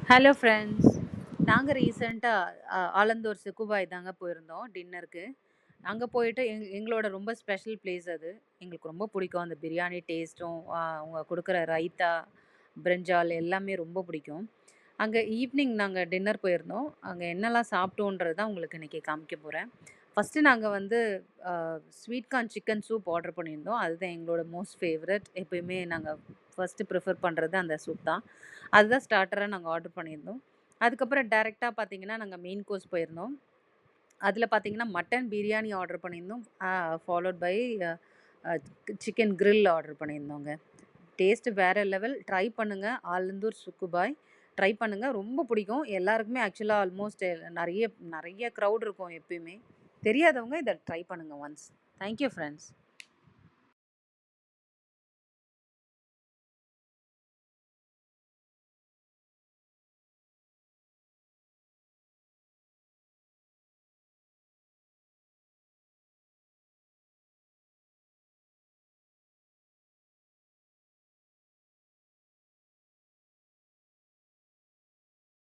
Hello friends. நாங்க ரீசென்ட்டா ஆலந்தூர் சுக்குபாய் தாங்க போயிருந்தோம் டின்னருக்கு. அங்க போயிட்டு எங்களோட ரொம்ப ஸ்பெஷல் பிளேஸ் அது. எங்களுக்கு ரொம்ப பிடிக்கும். அந்த பிரியாணி டேஸ்ட்டும், அவங்க குடுக்குற ரைத்தா, பிரிஞ்சால் எல்லாமே ரொம்ப பிடிக்கும். அங்க ஈவ்னிங் நாங்க டின்னர் போயிருந்தோம். அங்க என்னலாம் சாப்பிட்டோன்றது தான் உங்களுக்கு இன்னைக்கு காமிக்க போறேன். ஃபர்ஸ்ட்டு நாங்க வந்து அ sweet corn chicken soup order பண்ணியிருந்தோம். அதுதான் எங்களோட மோஸ்ட் ஃபேவரட். எப்பயுமே நாங்க ஃபர்ஸ்ட்டு ப்ரிஃபர் பண்றது அந்த சூப் தான். அதுதான் ஸ்டார்ட்டரா நாங்க ஆர்டர் பண்ணியிருந்தோம். அதுக்கப்புறம் டைரக்ட்டா பார்த்தீங்கன்னா, நாங்க மெயின் கோர்ஸ் போயிருந்தோம். அதில பார்த்தீங்கன்னா, மட்டன் பிரியாணி ஆர்டர் பண்ணியிருந்தோம். Followed by uh uh chicken grill order பண்ணியிருந்தோங்க. டேஸ்ட்டு வேற லெவல். ட்ரை பண்ணுங்க. ஆலந்தூர் சுக்குபாய். ட்ரை பண்ணுங்க. ரொம்ப பிடிக்கும். எல்லாருக்குமே ஆக்சுவலா ஆல்மோஸ்ட் நெறைய நெறைய க்ரவுட் இருக்கும் எப்பயுமே. தெரியாதவங்க இத ட்ரை பண்ணுங்க ஒன்ஸ். Thank you friends.